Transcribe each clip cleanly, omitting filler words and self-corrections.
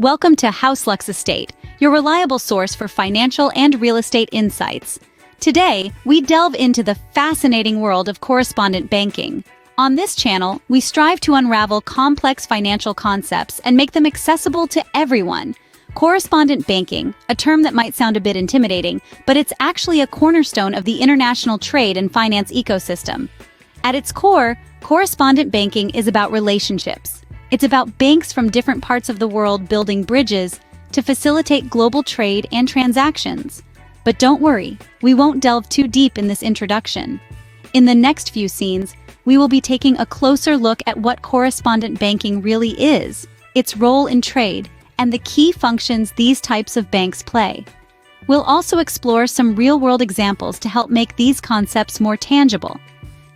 Welcome to HouseLux Estate, your reliable source for financial and real estate insights. Today, we delve into the fascinating world of correspondent banking. On this channel, we strive to unravel complex financial concepts and make them accessible to everyone. Correspondent banking, a term that might sound a bit intimidating, but it's actually a cornerstone of the international trade and finance ecosystem. At its core, correspondent banking is about relationships. It's about banks from different parts of the world building bridges to facilitate global trade and transactions. But don't worry, we won't delve too deep in this introduction. In the next few scenes, we will be taking a closer look at what correspondent banking really is, its role in trade, and the key functions these types of banks play. We'll also explore some real-world examples to help make these concepts more tangible.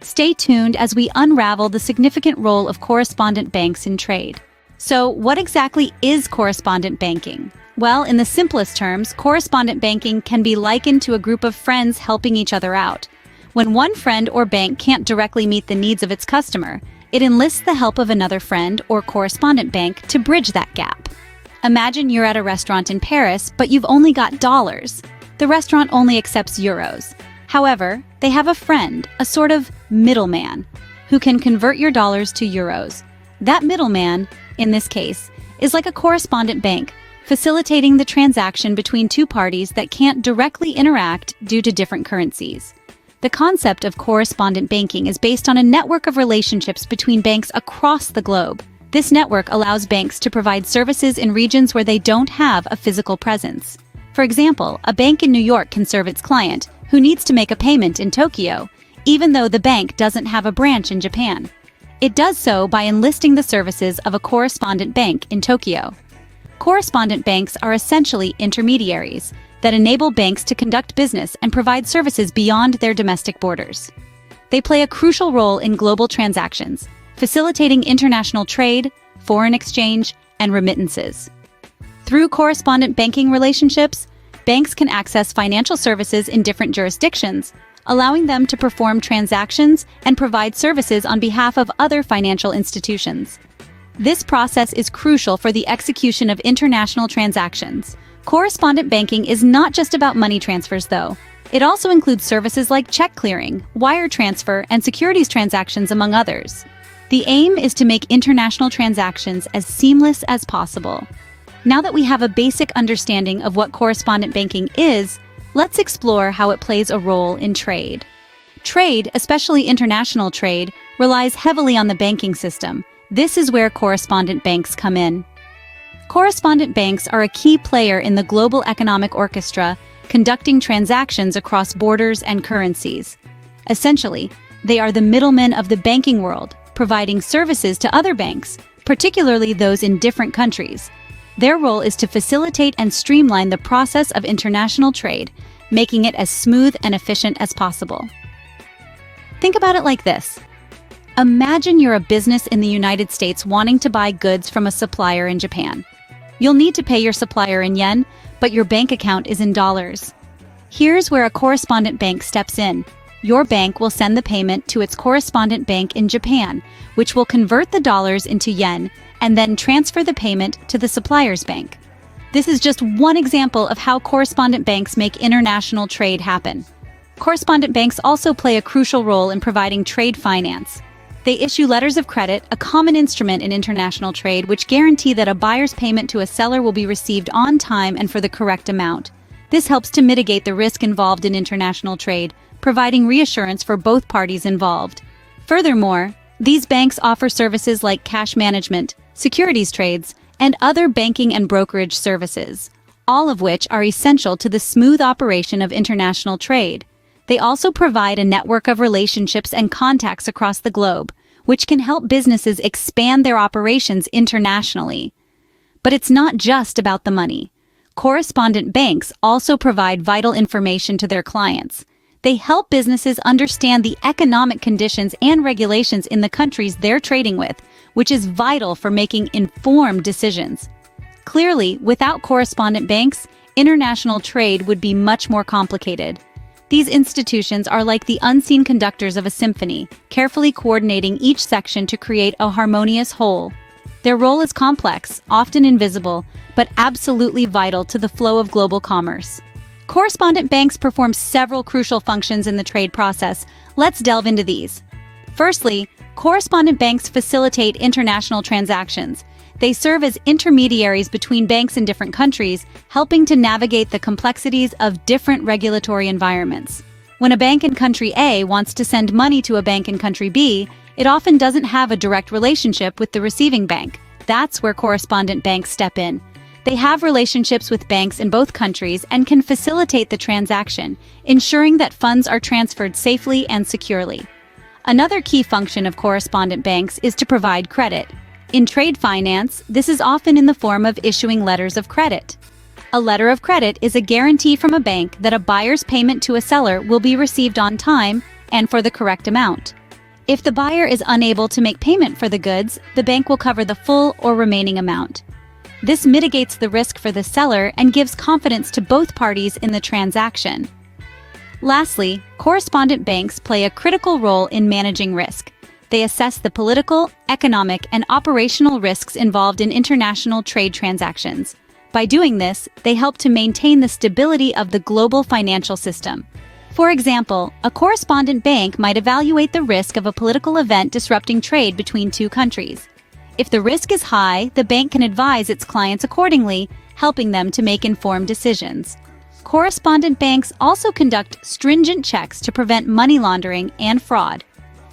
Stay tuned as we unravel the significant role of correspondent banks in trade. So, what exactly is correspondent banking? Well, in the simplest terms, correspondent banking can be likened to a group of friends helping each other out. When one friend or bank can't directly meet the needs of its customer, it enlists the help of another friend or correspondent bank to bridge that gap. Imagine you're at a restaurant in Paris, but you've only got dollars. The restaurant only accepts euros. However, they have a friend, a sort of middleman, who can convert your dollars to euros. That middleman, in this case, is like a correspondent bank, facilitating the transaction between two parties that can't directly interact due to different currencies. The concept of correspondent banking is based on a network of relationships between banks across the globe. This network allows banks to provide services in regions where they don't have a physical presence. For example, a bank in New York can serve its client, who needs to make a payment in Tokyo, even though the bank doesn't have a branch in Japan. It does so by enlisting the services of a correspondent bank in Tokyo. Correspondent banks are essentially intermediaries that enable banks to conduct business and provide services beyond their domestic borders. They play a crucial role in global transactions, facilitating international trade, foreign exchange, and remittances. Through correspondent banking relationships, banks can access financial services in different jurisdictions, allowing them to perform transactions and provide services on behalf of other financial institutions. This process is crucial for the execution of international transactions. Correspondent banking is not just about money transfers, though. It also includes services like check clearing, wire transfer, and securities transactions, among others. The aim is to make international transactions as seamless as possible. Now that we have a basic understanding of what correspondent banking is, let's explore how it plays a role in trade. Trade, especially international trade, relies heavily on the banking system. This is where correspondent banks come in. Correspondent banks are a key player in the global economic orchestra, conducting transactions across borders and currencies. Essentially, they are the middlemen of the banking world, providing services to other banks, particularly those in different countries. Their role is to facilitate and streamline the process of international trade, making it as smooth and efficient as possible. Think about it like this. Imagine you're a business in the United States wanting to buy goods from a supplier in Japan. You'll need to pay your supplier in yen, but your bank account is in dollars. Here's where a correspondent bank steps in. Your bank will send the payment to its correspondent bank in Japan, which will convert the dollars into yen and then transfer the payment to the supplier's bank. This is just one example of how correspondent banks make international trade happen. Correspondent banks also play a crucial role in providing trade finance. They issue letters of credit, a common instrument in international trade, which guarantee that a buyer's payment to a seller will be received on time and for the correct amount. This helps to mitigate the risk involved in international trade, providing reassurance for both parties involved. Furthermore, these banks offer services like cash management, securities trades, and other banking and brokerage services, all of which are essential to the smooth operation of international trade. They also provide a network of relationships and contacts across the globe, which can help businesses expand their operations internationally. But it's not just about the money. Correspondent banks also provide vital information to their clients. They help businesses understand the economic conditions and regulations in the countries they're trading with, which is vital for making informed decisions. Clearly, without correspondent banks, international trade would be much more complicated. These institutions are like the unseen conductors of a symphony, carefully coordinating each section to create a harmonious whole. Their role is complex, often invisible, but absolutely vital to the flow of global commerce. Correspondent banks perform several crucial functions in the trade process. Let's delve into these. Firstly, correspondent banks facilitate international transactions. They serve as intermediaries between banks in different countries, helping to navigate the complexities of different regulatory environments. When a bank in country A wants to send money to a bank in country B, it often doesn't have a direct relationship with the receiving bank. That's where correspondent banks step in. They have relationships with banks in both countries and can facilitate the transaction, ensuring that funds are transferred safely and securely. Another key function of correspondent banks is to provide credit. In trade finance, this is often in the form of issuing letters of credit. A letter of credit is a guarantee from a bank that a buyer's payment to a seller will be received on time and for the correct amount. If the buyer is unable to make payment for the goods, the bank will cover the full or remaining amount. This mitigates the risk for the seller and gives confidence to both parties in the transaction. Lastly, correspondent banks play a critical role in managing risk. They assess the political, economic, and operational risks involved in international trade transactions. By doing this, they help to maintain the stability of the global financial system. For example, a correspondent bank might evaluate the risk of a political event disrupting trade between two countries. If the risk is high, the bank can advise its clients accordingly, helping them to make informed decisions. Correspondent banks also conduct stringent checks to prevent money laundering and fraud.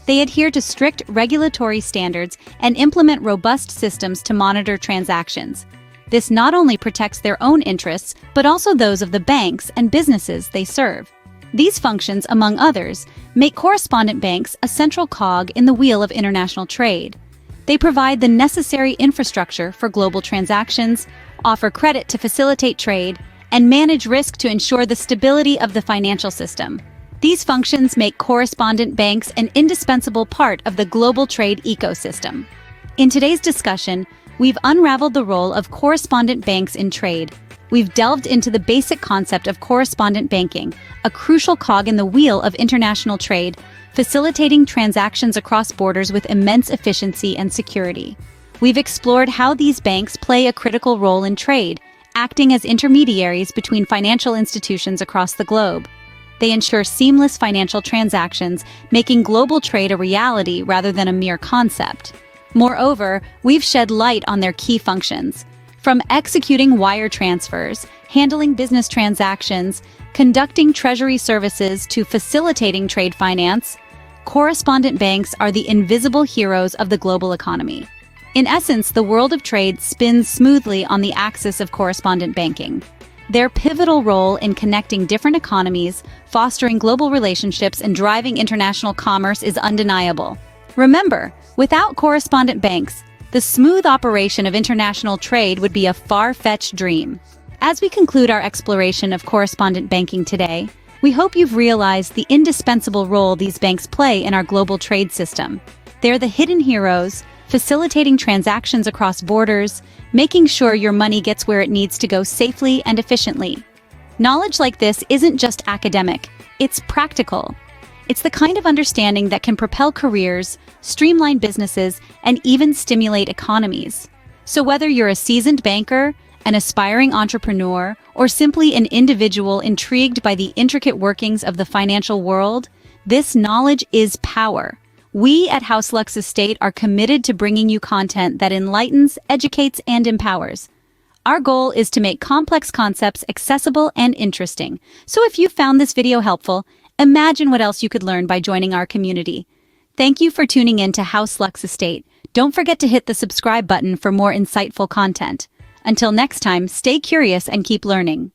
They adhere to strict regulatory standards and implement robust systems to monitor transactions. This not only protects their own interests, but also those of the banks and businesses they serve. These functions, among others, make correspondent banks a central cog in the wheel of international trade. They provide the necessary infrastructure for global transactions, offer credit to facilitate trade, and manage risk to ensure the stability of the financial system. These functions make correspondent banks an indispensable part of the global trade ecosystem. In today's discussion, we've unraveled the role of correspondent banks in trade. We've delved into the basic concept of correspondent banking, a crucial cog in the wheel of international trade, facilitating transactions across borders with immense efficiency and security. We've explored how these banks play a critical role in trade, acting as intermediaries between financial institutions across the globe. They ensure seamless financial transactions, making global trade a reality rather than a mere concept. Moreover, we've shed light on their key functions. From executing wire transfers, handling business transactions, conducting treasury services to facilitating trade finance, correspondent banks are the invisible heroes of the global economy. In essence, the world of trade spins smoothly on the axis of correspondent banking. Their pivotal role in connecting different economies, fostering global relationships, and driving international commerce is undeniable. Remember, without correspondent banks, the smooth operation of international trade would be a far-fetched dream. As we conclude our exploration of correspondent banking today, we hope you've realized the indispensable role these banks play in our global trade system. They're the hidden heroes, facilitating transactions across borders, making sure your money gets where it needs to go safely and efficiently. Knowledge like this isn't just academic, it's practical. It's the kind of understanding that can propel careers, streamline businesses, and even stimulate economies. So whether you're a seasoned banker, an aspiring entrepreneur, or simply an individual intrigued by the intricate workings of the financial world, this knowledge is power. We at House Lux Estate are committed to bringing you content that enlightens, educates, and empowers. Our goal is to make complex concepts accessible and interesting. So if you found this video helpful, imagine what else you could learn by joining our community. Thank you for tuning in to House Lux Estate. Don't forget to hit the subscribe button for more insightful content. Until next time, stay curious and keep learning.